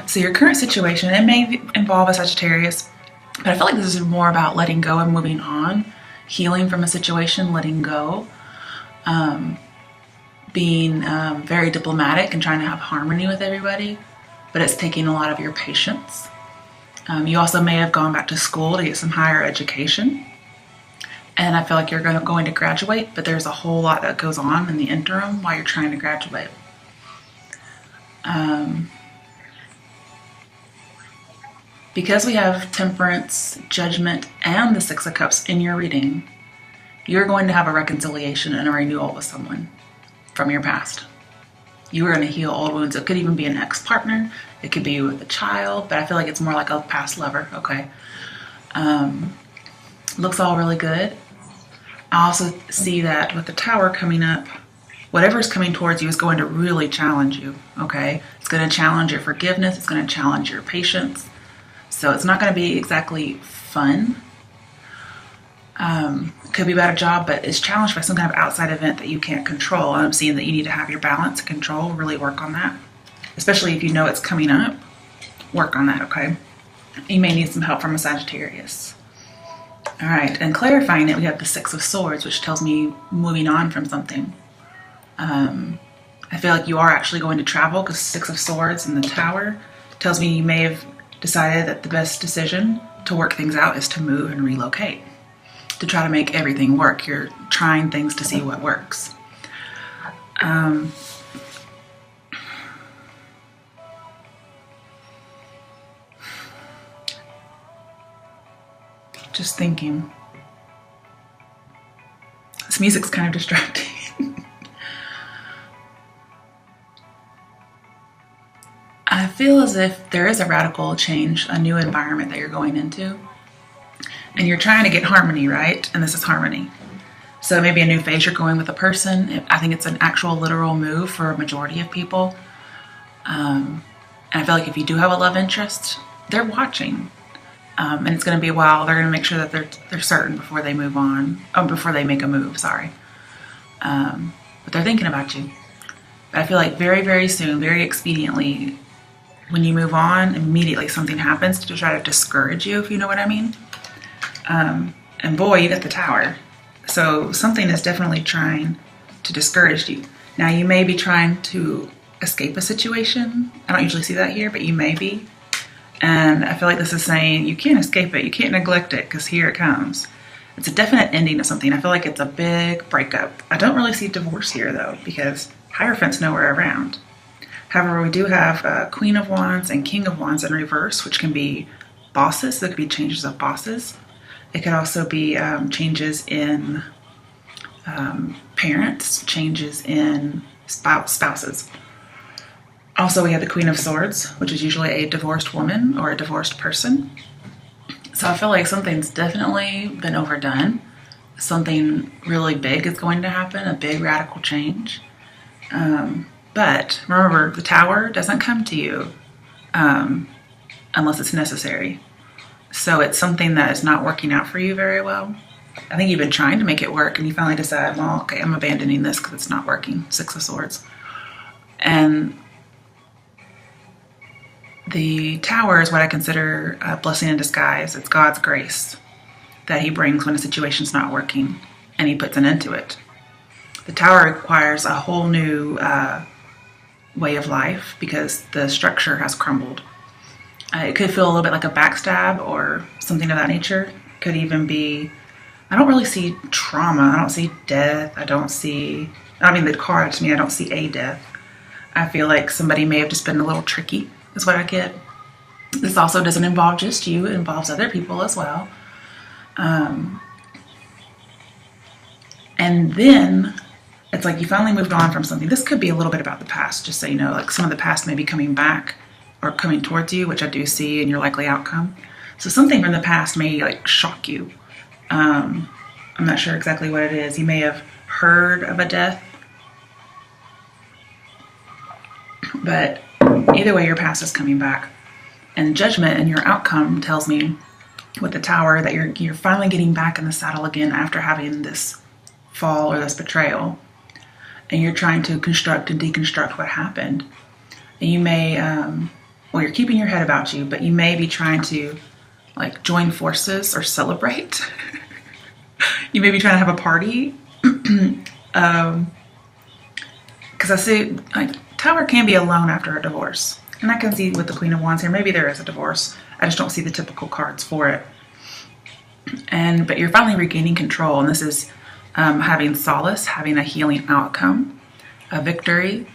So your current situation, it may involve a Sagittarius, but I feel like this is more about letting go and moving on, healing from a situation, letting go, being very diplomatic and trying to have harmony with everybody, but it's taking a lot of your patience. You also may have gone back to school to get some higher education, and I feel like you're going to graduate, but there's a whole lot that goes on in the interim while you're trying to graduate. Because we have Temperance, Judgment, and the Six of Cups in your reading, you're going to have a reconciliation and a renewal with someone from your past. You are going to heal old wounds. It could even be an ex-partner. It could be with a child, but I feel like it's more like a past lover, okay? Looks all really good. I also see that with the Tower coming up, whatever's coming towards you is going to really challenge you, okay? It's going to challenge your forgiveness. It's going to challenge your patience. So it's not going to be exactly fun. It could be about a job, but it's challenged by some kind of outside event that you can't control. And I'm seeing that you need to have your balance and control, really work on that. Especially if you know it's coming up, work on that, okay? You may need some help from a Sagittarius. All right, and clarifying it, we have the Six of Swords, which tells me moving on from something. I feel like you are actually going to travel because Six of Swords and the Tower tells me you may have decided that the best decision to work things out is to move and relocate, to try to make everything work. You're trying things to see what works. Just thinking. This music's kind of distracting. I feel as if there is a radical change, a new environment that you're going into, and you're trying to get harmony, right? And this is harmony. So maybe a new phase you're going with a person. I think it's an actual literal move for a majority of people. And I feel like if you do have a love interest, they're watching. And it's going to be a while. They're going to make sure that they're certain before they move on, before they make a move, sorry. But they're thinking about you. But I feel like very, very soon, very expediently, when you move on, immediately something happens to try to discourage you, if you know what I mean. And boy, you got the Tower. So something is definitely trying to discourage you. Now, you may be trying to escape a situation. I don't usually see that here, but you may be. And I feel like this is saying you can't escape it. You can't neglect it because here it comes. It's a definite ending of something. I feel like it's a big breakup. I don't really see divorce here, though, because Hierophant's nowhere around. However, we do have Queen of Wands and King of Wands in reverse, which can be bosses. There could be changes of bosses. It could also be changes in parents, changes in spouses. Also, we have the Queen of Swords, which is usually a divorced woman or a divorced person. So I feel like something's definitely been overdone. Something really big is going to happen, a big radical change. But remember, the Tower doesn't come to you unless it's necessary. So it's something that is not working out for you very well. I think you've been trying to make it work and you finally decide, well, okay, I'm abandoning this because it's not working. Six of Swords. And the Tower is what I consider a blessing in disguise. It's God's grace that he brings when a situation's not working and he puts an end to it. The Tower requires a whole new way of life because the structure has crumbled. It could feel a little bit like a backstab or something of that nature. Could even be, I don't really see trauma. I don't see death. The card to me, I don't see a death. I feel like somebody may have just been a little tricky, is what I get. This also doesn't involve just you. It involves other people as well. And then it's like you finally moved on from something. This could be a little bit about the past, just so you know, like some of the past may be coming back or coming towards you, which I do see in your likely outcome. So something from the past may like shock you. I'm not sure exactly what it is. You may have heard of a death, but either way, your past is coming back. And Judgment and your outcome tells me with the Tower that you're finally getting back in the saddle again after having this fall or this betrayal. And you're trying to construct and deconstruct what happened. And you may, well, you're keeping your head about you, but you may be trying to like join forces or celebrate. You may be trying to have a party. Because I see, like, Tower can be alone after a divorce. And I can see with the Queen of Wands here, maybe there is a divorce. I just don't see the typical cards for it. But you're finally regaining control, and this is having solace, having a healing outcome, a victory,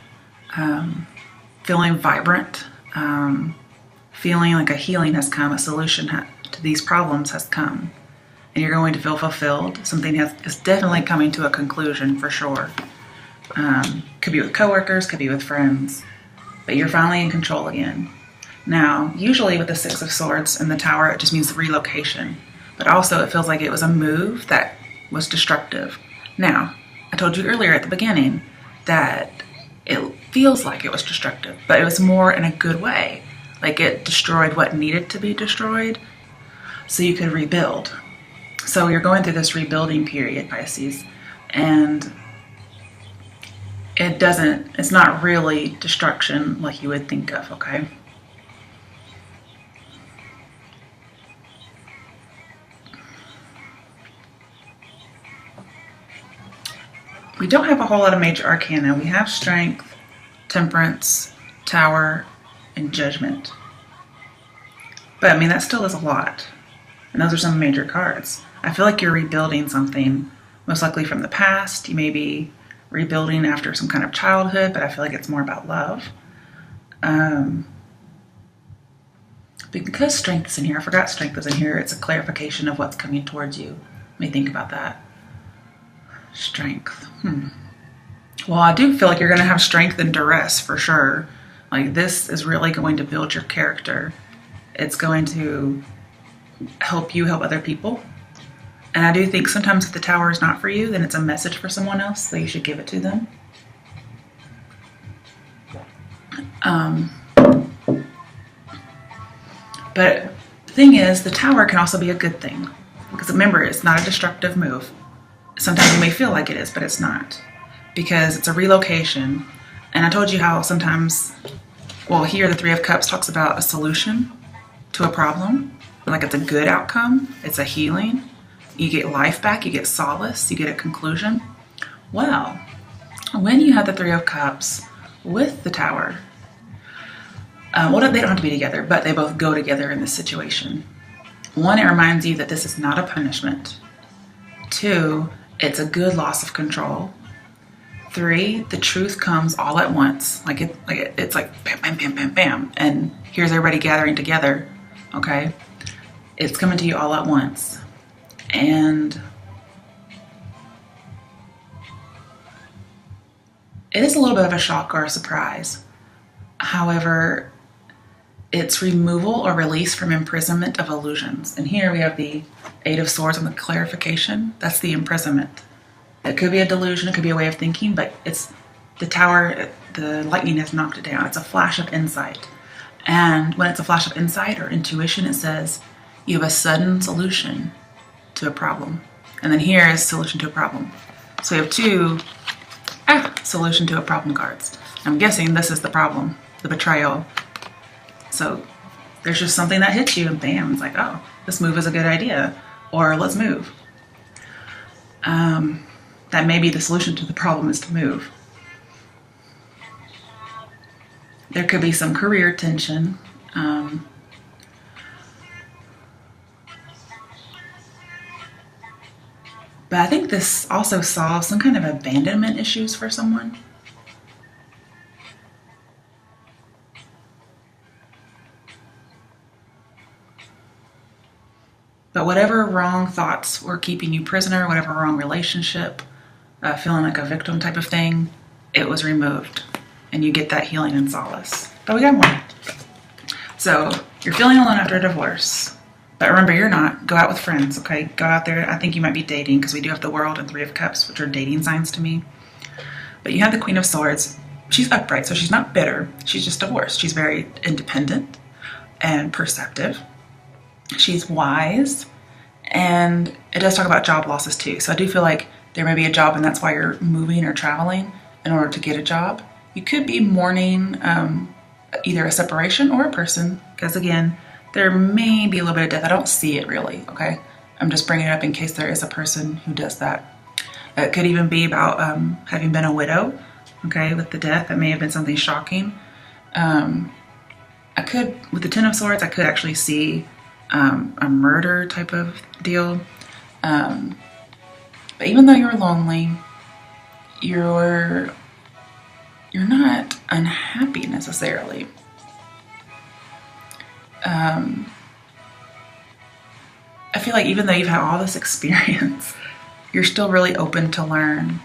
feeling vibrant, feeling like a healing has come, a solution to these problems has come. And you're going to feel fulfilled. Something is definitely coming to a conclusion for sure. Could be with coworkers, could be with friends, but you're finally in control again. Now, usually with the Six of Swords and the Tower, it just means relocation, but also it feels like it was a move that was destructive. Now, I told you earlier at the beginning that it feels like it was destructive, but it was more in a good way. Like it destroyed what needed to be destroyed so you could rebuild. So you're going through this rebuilding period, Pisces, and it's not really destruction like you would think of, okay? We don't have a whole lot of major arcana. We have Strength, Temperance, Tower, and Judgment. But I mean, that still is a lot. And those are some major cards. I feel like you're rebuilding something, most likely from the past. You may be rebuilding after some kind of childhood, but I feel like it's more about love. Because Strength is in here, I forgot Strength is in here. It's a clarification of what's coming towards you. Let me think about that. Strength. Well, I do feel like you're going to have strength and duress for sure. Like this is really going to build your character. It's going to help you help other people. And I do think sometimes if the Tower is not for you, then it's a message for someone else, so you should give it to them. But the thing is, the Tower can also be a good thing. Because remember, it's not a destructive move. Sometimes you may feel like it is, but it's not. Because it's a relocation. And I told you how sometimes, well, here the Three of Cups talks about a solution to a problem. Like it's a good outcome. It's a healing. You get life back. You get solace. You get a conclusion. Well, when you have the Three of Cups with the Tower, well, they don't have to be together, but they both go together in this situation. One, it reminds you that this is not a punishment. Two, it's a good loss of control. Three, the truth comes all at once. It's like bam, bam, bam, bam, bam. And here's everybody gathering together, okay? It's coming to you all at once. And it is a little bit of a shock or a surprise. However, it's removal or release from imprisonment of illusions. And here we have the Eight of Swords on the clarification. That's the imprisonment. It could be a delusion, it could be a way of thinking, but it's the Tower, the lightning has knocked it down. It's a flash of insight. And when it's a flash of insight or intuition, it says you have a sudden solution to a problem. And then here is solution to a problem. So we have two solution to a problem cards. I'm guessing this is the problem, the betrayal. So there's just something that hits you and bam, it's like, oh, this move is a good idea, or let's move. That may be the solution to the problem is to move. There could be some career tension. But I think this also solves some kind of abandonment issues for someone. But whatever wrong thoughts were keeping you prisoner, whatever wrong relationship, feeling like a victim type of thing, it was removed. And you get that healing and solace. But we got more. So you're feeling alone after a divorce. But remember, you're not. Go out with friends, okay? Go out there. I think you might be dating because we do have the World and Three of Cups, which are dating signs to me. But you have the Queen of Swords. She's upright, so she's not bitter. She's just divorced. She's very independent and perceptive. She's wise. And it does talk about job losses too. So I do feel like there may be a job and that's why you're moving or traveling in order to get a job. You could be mourning either a separation or a person, because again, there may be a little bit of death. I don't see it really, okay? I'm just bringing it up in case there is a person who does that. It could even be about having been a widow, okay, with the death. That may have been something shocking. I could, with the Ten of Swords, I could actually see a murder type of deal. But even though you're lonely, you're not unhappy necessarily. I feel like even though you've had all this experience, you're still really open to learn,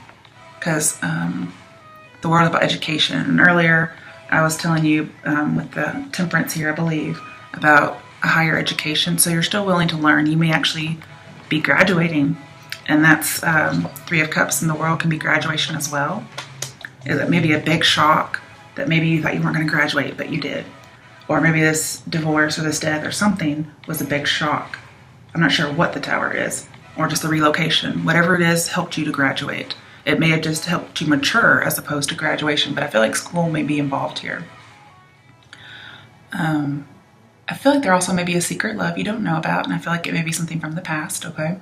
because the world is about education. And earlier I was telling you with the temperance here, I believe, about a higher education. So you're still willing to learn. You may actually be graduating, and that's Three of Cups in the world can be graduation as well. Is it maybe a big shock that maybe you thought you weren't going to graduate, but you did? Or maybe this divorce or this death or something was a big shock. I'm not sure what the Tower is, or just the relocation. Whatever it is helped you to graduate. It may have just helped you mature as opposed to graduation, but I feel like school may be involved here. I feel like there also may be a secret love you don't know about, and I feel like it may be something from the past, okay?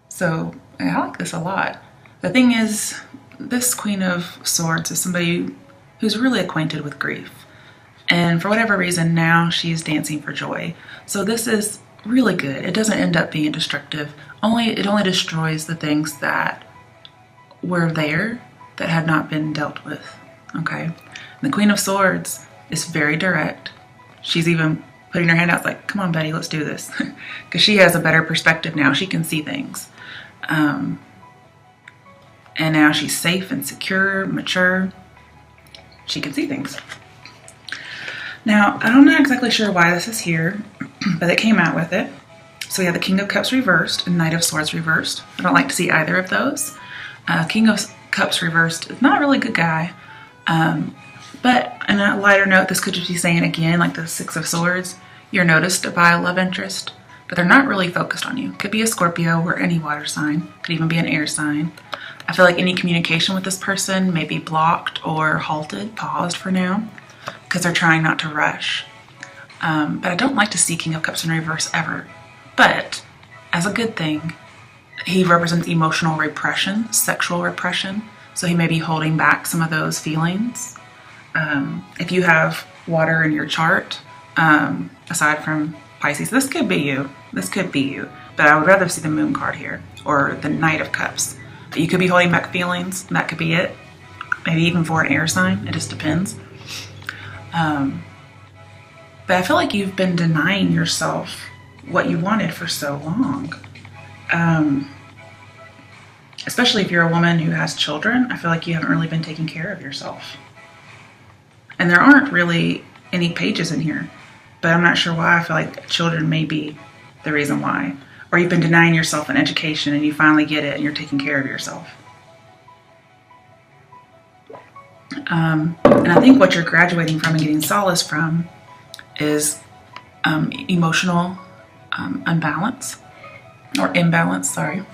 So I like this a lot. The thing is, this Queen of Swords is somebody who's really acquainted with grief. And for whatever reason, now she's dancing for joy. So this is really good. It doesn't end up being destructive. It only destroys the things that were there that had not been dealt with, okay? And the Queen of Swords is very direct. She's even putting her hand out like, come on, Betty, let's do this. Because she has a better perspective now. She can see things. And now she's safe and secure, mature. She can see things. Now, I'm not exactly sure why this is here, but it came out with it. So we have the King of Cups reversed and Knight of Swords reversed. I don't like to see either of those. King of Cups reversed is not a really good guy. But on a lighter note, this could just be saying again, like the Six of Swords, you're noticed by a love interest, but they're not really focused on you. Could be a Scorpio or any water sign. Could even be an air sign. I feel like any communication with this person may be blocked or halted, paused for now, because they're trying not to rush. But I don't like to see King of Cups in reverse ever. But as a good thing, he represents emotional repression, sexual repression. So he may be holding back some of those feelings. If you have water in your chart, aside from Pisces, this could be you. This could be you. But I would rather see the Moon card here, or the Knight of Cups. But you could be holding back feelings, and that could be it. Maybe even for an air sign. It just depends. But I feel like you've been denying yourself what you wanted for so long. Especially if you're a woman who has children, I feel like you haven't really been taking care of yourself. And there aren't really any pages in here, but I'm not sure why. I feel like children may be the reason why. Or you've been denying yourself an education and you finally get it and you're taking care of yourself. And I think what you're graduating from and getting solace from is emotional imbalance, sorry.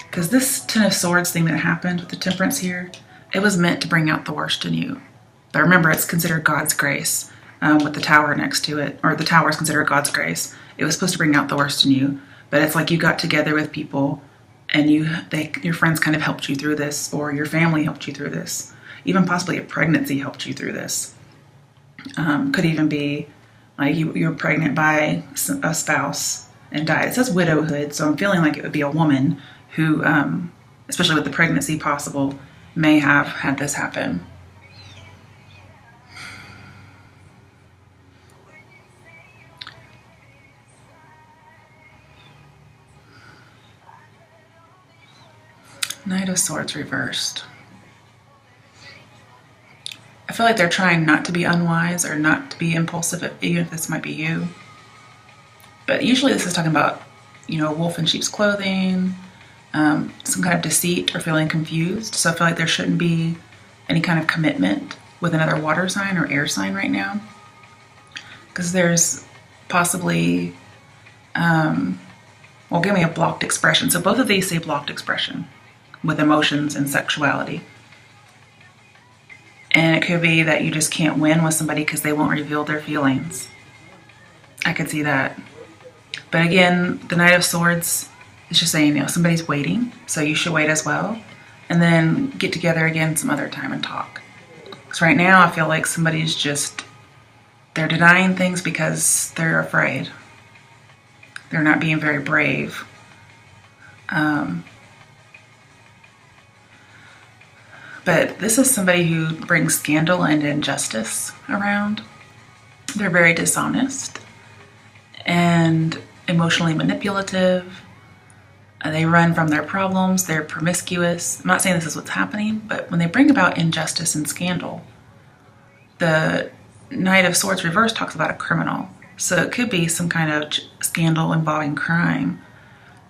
Because this Ten of Swords thing that happened with the Temperance here, it was meant to bring out the worst in you. But remember, it's considered God's grace with the Tower next to it, or the Tower is considered God's grace. It was supposed to bring out the worst in you, but it's like you got together with people and your friends kind of helped you through this, or your family helped you through this. Even possibly a pregnancy helped you through this. Could even be like you were pregnant by a spouse and died. It says widowhood, so I'm feeling like it would be a woman who, especially with the pregnancy possible, may have had this happen. Knight of Swords reversed. I feel like they're trying not to be unwise or not to be impulsive, even if this might be you. But usually this is talking about, wolf in sheep's clothing, some kind of deceit or feeling confused. So I feel like there shouldn't be any kind of commitment with another water sign or air sign right now. Because there's possibly, give me a blocked expression. So both of these say blocked expression. with emotions and sexuality. And it could be that you just can't win with somebody because they won't reveal their feelings. I could see that. But again, the Knight of Swords is just saying, you know, somebody's waiting, so you should wait as well. And then get together again some other time and talk. Because right now I feel like somebody's just, they're denying things because they're afraid. They're not being very brave. But this is somebody who brings scandal and injustice around. They're very dishonest and emotionally manipulative. They run from their problems. They're promiscuous. I'm not saying this is what's happening, but when they bring about injustice and scandal, the Knight of Swords reverse talks about a criminal. So it could be some kind of scandal involving crime.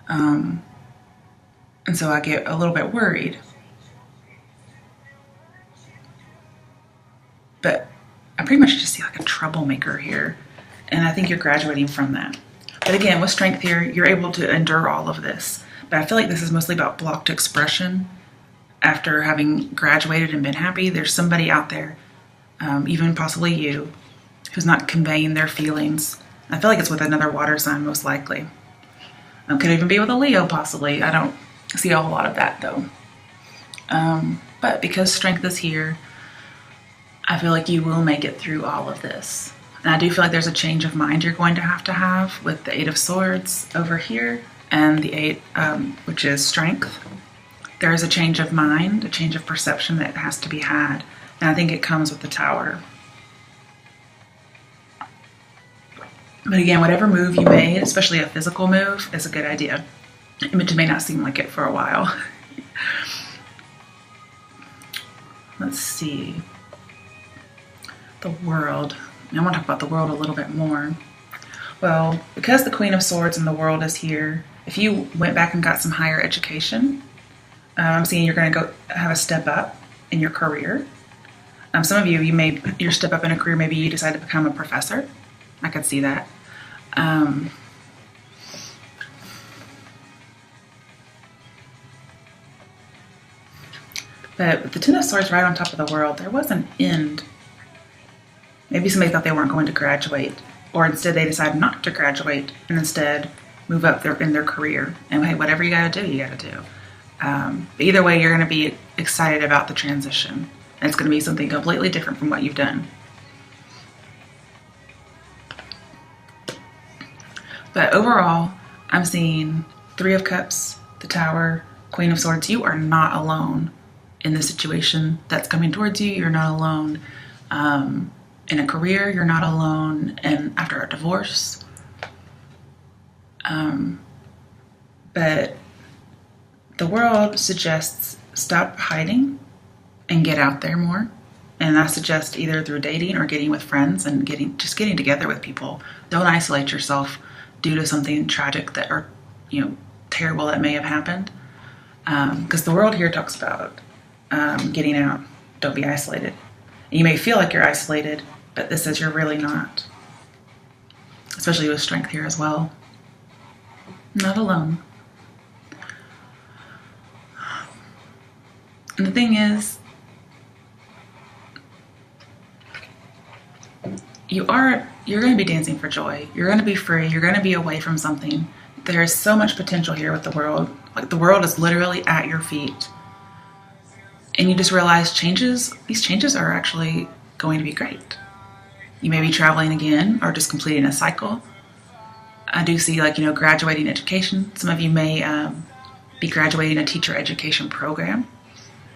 And so I get a little bit worried. But I pretty much just see like a troublemaker here. And I think you're graduating from that. But again, with strength here, you're able to endure all of this. But I feel like this is mostly about blocked expression. After having graduated and been happy, there's somebody out there, even possibly you, who's not conveying their feelings. I feel like it's with another water sign, most likely. Could even be with a Leo, possibly. I don't see a whole lot of that, though. But because strength is here, I feel like you will make it through all of this. And I do feel like there's a change of mind you're going to have with the Eight of Swords over here and the Eight, which is strength. There is a change of mind, a change of perception that has to be had. And I think it comes with the Tower. But again, whatever move you made, especially a physical move, is a good idea. It may not seem like it for a while. Let's see. The World. I want to talk about the World a little bit more. Well, because the Queen of Swords and the World is here, if you went back and got some higher education, I'm seeing you're going to go have a step up in your career. Some of you, your step up in a career, maybe you decide to become a professor. I could see that. But with the Ten of Swords right on top of the World, there was an end. Maybe somebody thought they weren't going to graduate, or instead they decided not to graduate and instead move up in their career. And hey, whatever you got to do, you got to do. But either way, you're going to be excited about the transition. And it's going to be something completely different from what you've done. But overall, I'm seeing Three of Cups, the Tower, Queen of Swords. You are not alone in the situation that's coming towards you. You're not alone in a career. You're not alone after a divorce. But the World suggests stop hiding and get out there more. And I suggest either through dating or getting with friends and getting together with people. Don't isolate yourself due to something tragic or terrible that may have happened. Because the World here talks about getting out. Don't be isolated. And you may feel like you're isolated, but this says you're really not. Especially with strength here as well. Not alone. And the thing is, you're going to be dancing for joy. You're going to be free. You're going to be away from something. There is so much potential here with the World. Like, the World is literally at your feet. And you just realize these changes are actually going to be great. You may be traveling again or just completing a cycle. I do see, graduating education. Some of you may be graduating a teacher education program.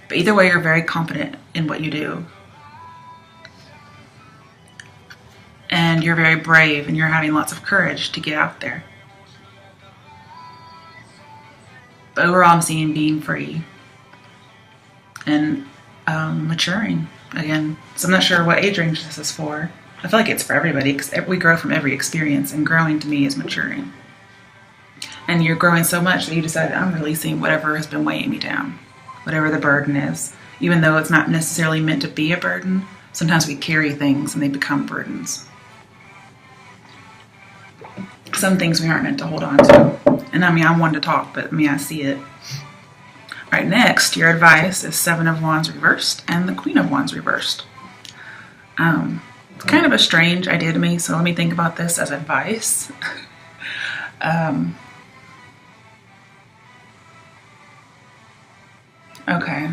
But either way, you're very confident in what you do. And you're very brave and you're having lots of courage to get out there. But overall, I'm seeing being free and maturing again. So I'm not sure what age range this is for. I feel like it's for everybody because we grow from every experience, and growing to me is maturing. And you're growing so much that you decide, I'm releasing whatever has been weighing me down, whatever the burden is. Even though it's not necessarily meant to be a burden, sometimes we carry things and they become burdens. Some things we aren't meant to hold on to. And I'm one to talk, but I see it. All Right, next, your advice is Seven of Wands reversed and the Queen of Wands reversed. It's kind of a strange idea to me, so let me think about this as advice. Okay.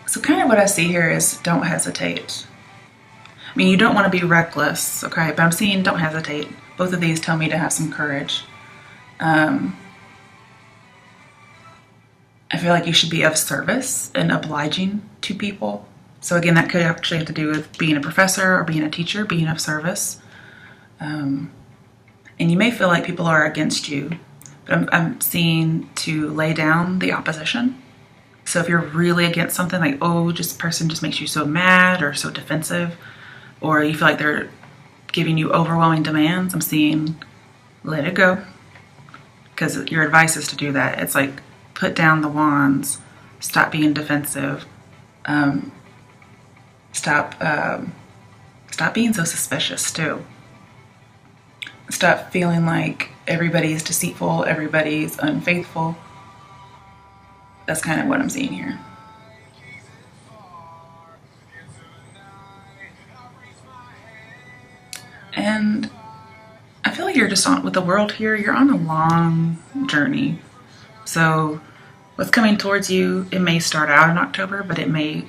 So kind of what I see here is don't hesitate. I mean, you don't want to be reckless, okay? But I'm seeing don't hesitate. Both of these tell me to have some courage. I feel like you should be of service and obliging to people. So again, that could actually have to do with being a professor or being a teacher, being of service. And you may feel like people are against you, but I'm seeing to lay down the opposition. So if you're really against something, like, oh, just person just makes you so mad or so defensive, or you feel like they're giving you overwhelming demands, I'm seeing let it go. Because your advice is to do that. It's like put down the wands, stop being defensive, stop being so suspicious too. Stop feeling like everybody's deceitful, everybody's unfaithful. That's kind of what I'm seeing here. And I feel like you're just on, with the world here, you're on a long journey. So what's coming towards you, it may start out in October, but it may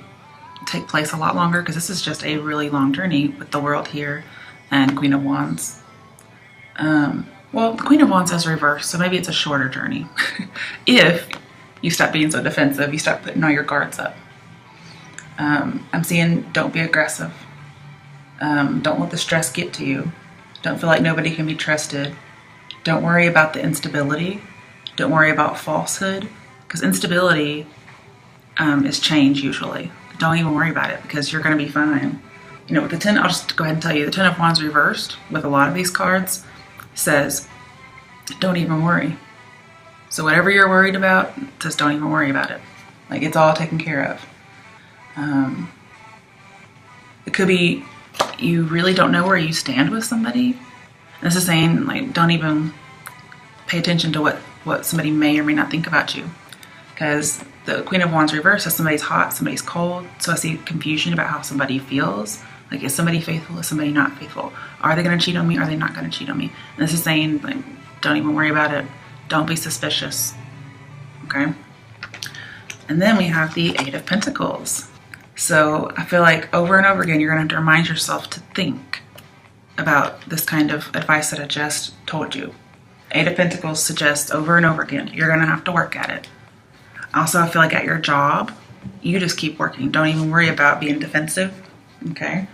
take place a lot longer because this is just a really long journey with the world here and Queen of Wands. Well, the Queen of Wands is reversed, so maybe it's a shorter journey. If you stop being so defensive, you start putting all your guards up. I'm seeing don't be aggressive. Don't let the stress get to you. Don't feel like nobody can be trusted. Don't worry about the instability. Don't worry about falsehood, because instability is change usually. Don't even worry about it because you're going to be fine. You know, with the 10, I'll just go ahead and tell you, the 10 of Wands reversed with a lot of these cards says, don't even worry. So whatever you're worried about, it says don't even worry about it. Like it's all taken care of. It could be you really don't know where you stand with somebody. And this is saying like don't even pay attention to what somebody may or may not think about you. Because the Queen of Wands reverse says somebody's hot, somebody's cold. So I see confusion about how somebody feels. Like, is somebody faithful? Is somebody not faithful? Are they going to cheat on me? Are they not going to cheat on me? And this is saying, like, don't even worry about it. Don't be suspicious. Okay? And then we have the Eight of Pentacles. So I feel like over and over again, you're going to have to remind yourself to think about this kind of advice that I just told you. Eight of Pentacles suggests over and over again, you're going to have to work at it. Also, I feel like at your job, you just keep working. Don't even worry about being defensive. Okay?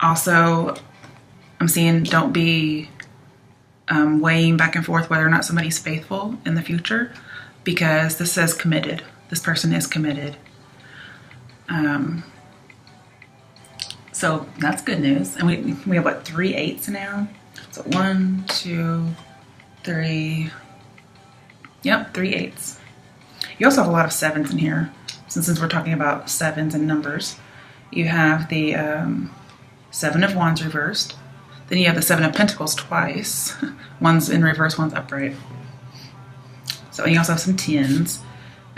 Also, I'm seeing don't be weighing back and forth whether or not somebody's faithful in the future, because this says committed. This person is committed. So that's good news. And we have what, 3 8s now? So 1, 2, 3. Yep, 3 8s. You also have a lot of 7s in here. Since we're talking about 7s and numbers, you have the 7 of Wands reversed. Then you have the 7 of Pentacles twice. One's in reverse, one's upright. So you also have some 10s.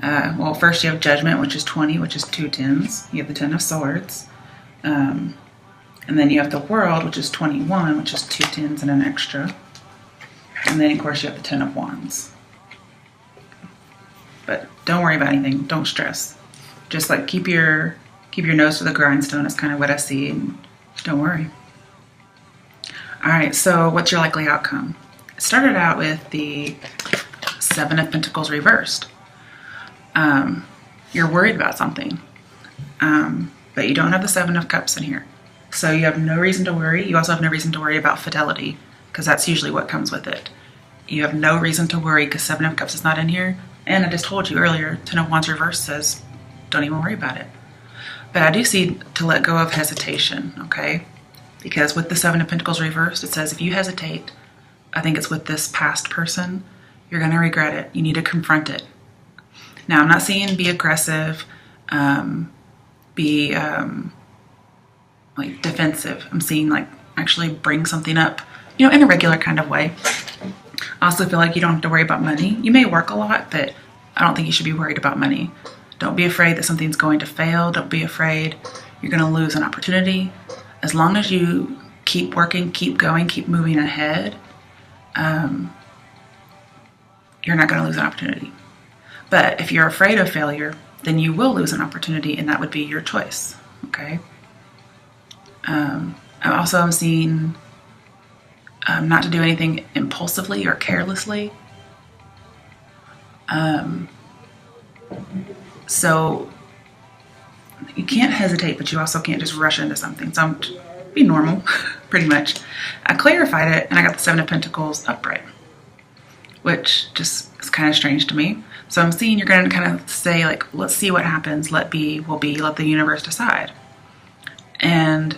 Well, first you have Judgment, which is 20, which is 2 10s. You have the 10 of Swords. And then you have the World, which is 21, which is 2 10s and an extra. And then, of course, you have the 10 of Wands. But don't worry about anything. Don't stress. Just like keep your nose to the grindstone is kind of what I see, and don't worry. All right, so what's your likely outcome? It started out with the 7 of Pentacles reversed. You're worried about something, but you don't have the 7 of Cups in here. So you have no reason to worry. You also have no reason to worry about fidelity, because that's usually what comes with it. You have no reason to worry because 7 of Cups is not in here. And I just told you earlier, 10 of Wands reversed says, don't even worry about it. But I do see to let go of hesitation, okay? Because with the 7 of Pentacles reversed, it says if you hesitate, I think it's with this past person, you're going to regret it. You need to confront it. Now, I'm not seeing be aggressive, be like defensive. I'm seeing like actually bring something up, you know, in a regular kind of way. I also feel like you don't have to worry about money. You may work a lot, but I don't think you should be worried about money. Don't be afraid that something's going to fail. Don't be afraid you're going to lose an opportunity. As long as you keep working, keep going, keep moving ahead, you're not going to lose an opportunity. But if you're afraid of failure, then you will lose an opportunity, and that would be your choice. Okay. I'm seeing not to do anything impulsively or carelessly. So you can't hesitate, but you also can't just rush into something. So be normal, pretty much. I clarified it, and I got the Seven of Pentacles upright, which just is kind of strange to me. So I'm seeing you're going to kind of say, like, let's see what happens. Let be will be. Let the universe decide. And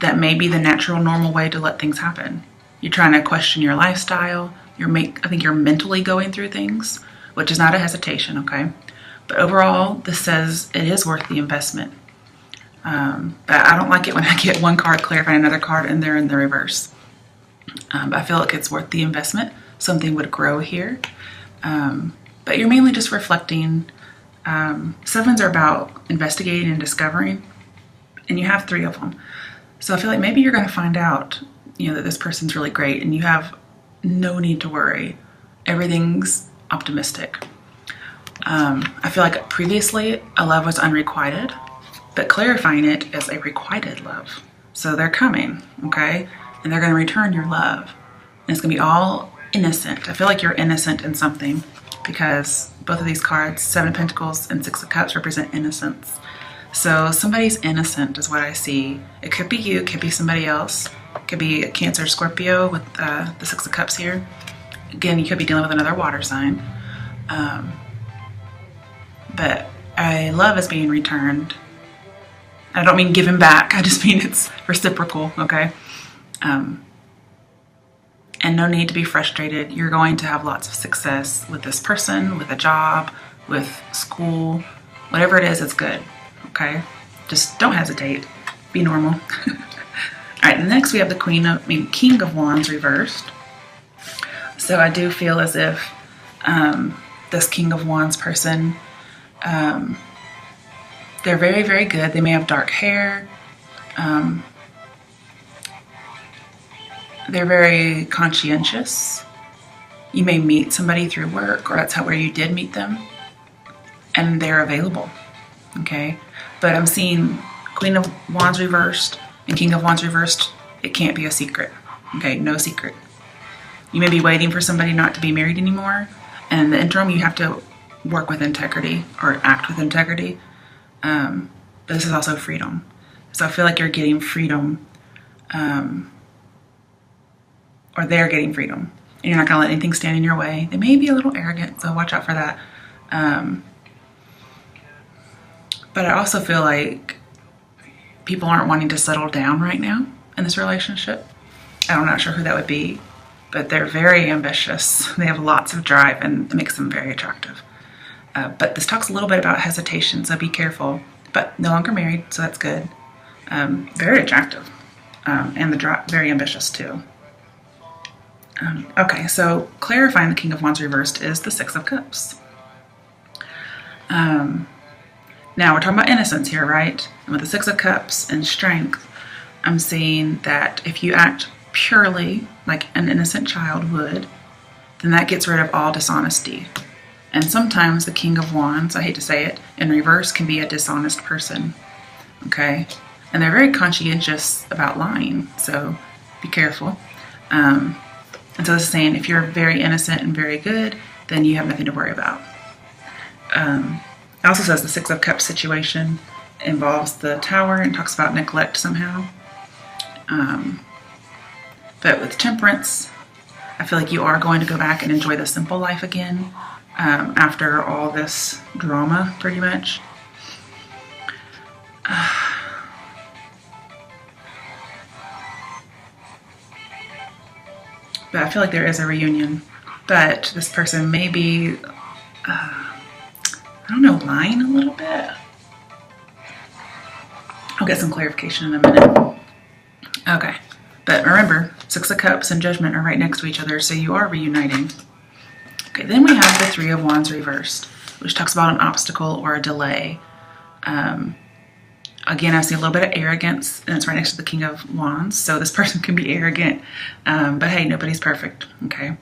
that may be the natural, normal way to let things happen. You're trying to question your lifestyle. I think you're mentally going through things, which is not a hesitation, okay? But overall, this says it is worth the investment. But I don't like it when I get one card clarifying another card and they're in the reverse. But I feel like it's worth the investment. Something would grow here. But you're mainly just reflecting. Sevens are about investigating and discovering. And you have 3 of them. So I feel like maybe you're going to find out, that this person's really great and you have no need to worry. Everything's optimistic. I feel like previously a love was unrequited, but clarifying it as a requited love. So they're coming, okay? And they're going to return your love. And it's going to be all innocent. I feel like you're innocent in something because both of these cards, 7 of Pentacles and 6 of Cups, represent innocence. So somebody's innocent is what I see. It could be you, it could be somebody else. It could be a Cancer, Scorpio with the 6 of Cups here. Again, you could be dealing with another water sign. But love is being returned. I don't mean given back. I just mean it's reciprocal, okay? And no need to be frustrated. You're going to have lots of success with this person, with a job, with school. Whatever it is, it's good. Okay, just don't hesitate. Be normal. All right, next we have the King of Wands reversed. So I do feel as if this King of Wands person, they're very, very good. They may have dark hair. They're very conscientious. You may meet somebody through work, or that's where you did meet them, and they're available. Okay, but I'm seeing Queen of Wands reversed and King of Wands reversed. It can't be a secret. Okay, no secret. You may be waiting for somebody not to be married anymore, and in the interim you have to work with integrity or act with integrity. But this is also freedom. So I feel like you're getting freedom, or they're getting freedom, and you're not going to let anything stand in your way. They may be a little arrogant, so watch out for that. But I also feel like people aren't wanting to settle down right now in this relationship. I'm not sure who that would be, but they're very ambitious. They have lots of drive, and it makes them very attractive. But this talks a little bit about hesitation, so be careful. But no longer married, so that's good. Very attractive, and very ambitious too. Okay, so clarifying the King of Wands reversed is the 6 of Cups. Now we're talking about innocence here, right? And with the 6 of Cups and strength, I'm seeing that if you act purely like an innocent child would, then that gets rid of all dishonesty. And sometimes the King of Wands, I hate to say it, in reverse can be a dishonest person, okay? And they're very conscientious about lying, so be careful. And so this is saying if you're very innocent and very good, then you have nothing to worry about. It also says the 6 of Cups situation involves the Tower and talks about neglect somehow. But with Temperance, I feel like you are going to go back and enjoy the simple life again after all this drama, pretty much. But I feel like there is a reunion. But this person may be, lying a little bit. I'll get some clarification in a minute. Okay. But remember, Six of Cups and Judgment are right next to each other, so you are reuniting. Okay, then we have the Three of Wands reversed, which talks about an obstacle or a delay. Again, I see a little bit of arrogance, and it's right next to the King of Wands, so this person can be arrogant, but hey, nobody's perfect, okay?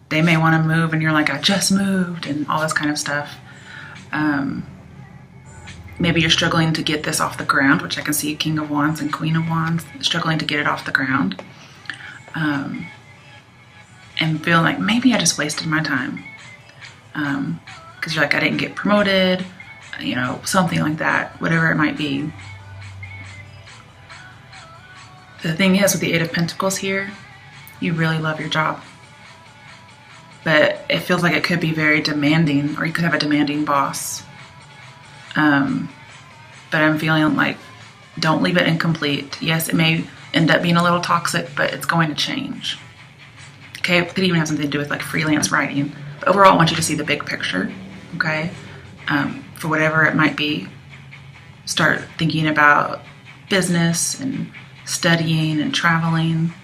They may want to move, and you're like, I just moved, and all this kind of stuff. Maybe you're struggling to get this off the ground, which I can see King of Wands and Queen of Wands, struggling to get it off the ground. And feeling like maybe I just wasted my time. Because you're like, I didn't get promoted, you know, something like that, whatever it might be. The thing is, with the Eight of Pentacles here, you really love your job. But it feels like it could be very demanding, or you could have a demanding boss. But I'm feeling like, don't leave it incomplete. Yes, it may end up being a little toxic, but it's going to change. Okay, it could even have something to do with like freelance writing. But overall, I want you to see the big picture, okay? For whatever it might be, start thinking about business and studying and traveling.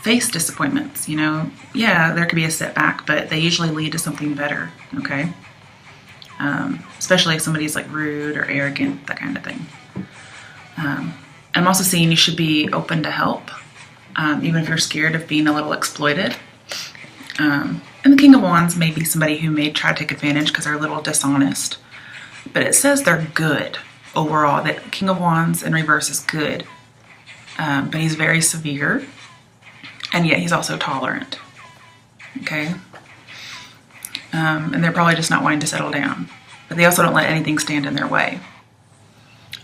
Face disappointments, you know. Yeah, there could be a setback, but they usually lead to something better, okay? Especially if somebody's like rude or arrogant, that kind of thing. I'm also seeing you should be open to help, even if you're scared of being a little exploited. And the King of Wands may be somebody who may try to take advantage because they're a little dishonest. But it says they're good overall, that King of Wands in reverse is good. But he's very severe, and yet he's also tolerant. Okay? And they're probably just not wanting to settle down. But they also don't let anything stand in their way.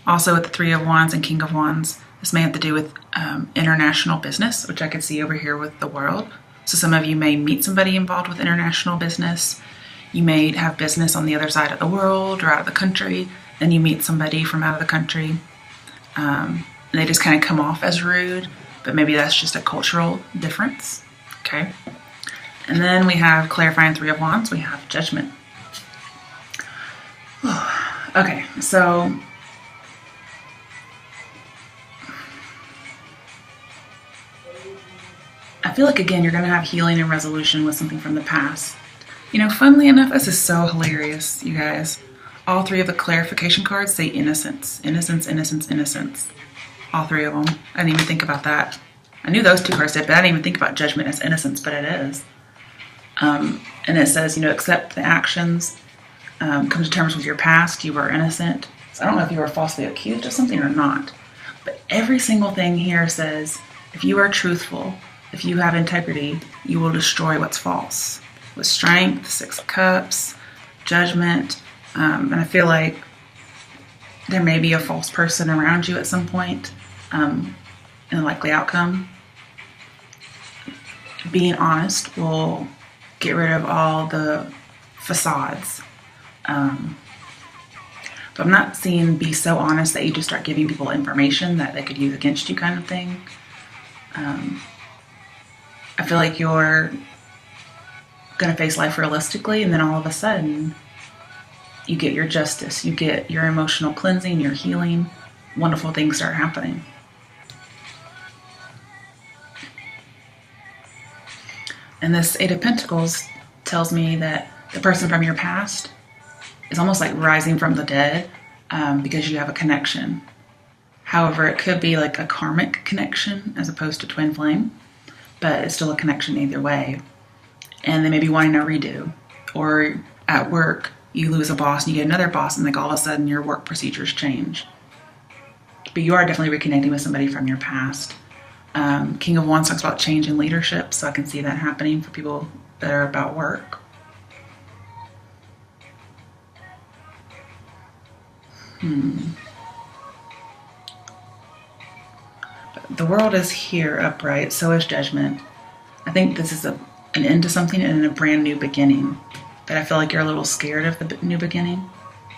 Also with the Three of Wands and King of Wands, this may have to do with international business, which I could see over here with the World. So some of you may meet somebody involved with international business. You may have business on the other side of the world or out of the country, and you meet somebody from out of the country. And they just kind of come off as rude, but maybe that's just a cultural difference. Okay. And then we have clarifying Three of Wands, we have Judgment. Okay, so I feel like, again, you're going to have healing and resolution with something from the past. You know, funnily enough, this is so hilarious, you guys. All three of the clarification cards say innocence. Innocence, innocence, innocence. All three of them. I didn't even think about that. I knew those two cards did, but I didn't even think about Judgment as innocence, but it is. And it says, you know, accept the actions, come to terms with your past, you were innocent. So I don't know if you were falsely accused of something or not, but every single thing here says, if you are truthful, if you have integrity, you will destroy what's false. With Strength, Six of Cups, Judgment, and I feel like there may be a false person around you at some point in a likely outcome. Being honest will get rid of all the facades. But I'm not seeing be so honest that you just start giving people information that they could use against you, kind of thing. I feel like you're going to face life realistically, and then all of a sudden you get your justice, you get your emotional cleansing, your healing, wonderful things start happening. And this Eight of Pentacles tells me that the person from your past is almost like rising from the dead because you have a connection. However, it could be like a karmic connection as opposed to twin flame, but it's still a connection either way. And they may be wanting a redo. Or at work, you lose a boss and you get another boss, and like all of a sudden your work procedures change. But you are definitely reconnecting with somebody from your past. King of Wands talks about change in leadership, so I can see that happening for people that are about work. But the World is here upright, so is Judgment. I think this is an end to something and a brand new beginning. But I feel like you're a little scared of the new beginning.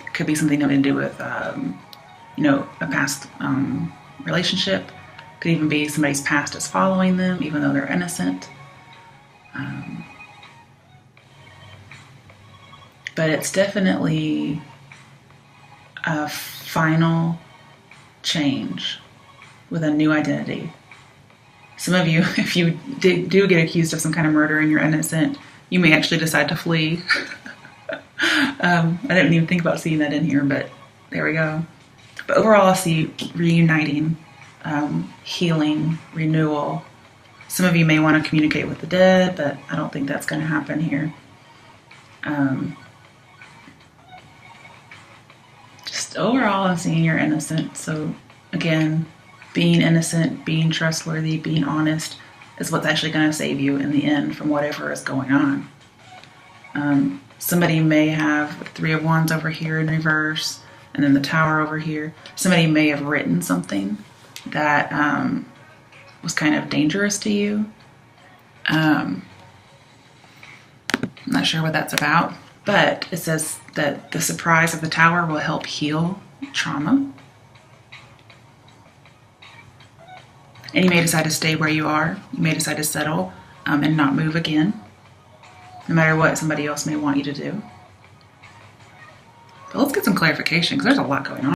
It could be something having to do with, you know, a past relationship. Could even be somebody's past is following them, even though they're innocent. But it's definitely a final change. with a new identity. Some of you, if you do get accused of some kind of murder and you're innocent, you may actually decide to flee. I didn't even think about seeing that in here, but there we go. But overall, I see reuniting, healing, renewal. Some of you may want to communicate with the dead, but I don't think that's going to happen here. Just overall, I'm seeing you're innocent. So again, being innocent, being trustworthy, being honest is what's actually going to save you in the end from whatever is going on. Somebody may have the Three of Wands over here in reverse, and then the Tower over here. Somebody may have written something that was kind of dangerous to you. I'm not sure what that's about, but it says that the surprise of the Tower will help heal trauma. And you may decide to stay where you are. You may decide to settle and not move again, no matter what somebody else may want you to do. But let's get some clarification, because there's a lot going on.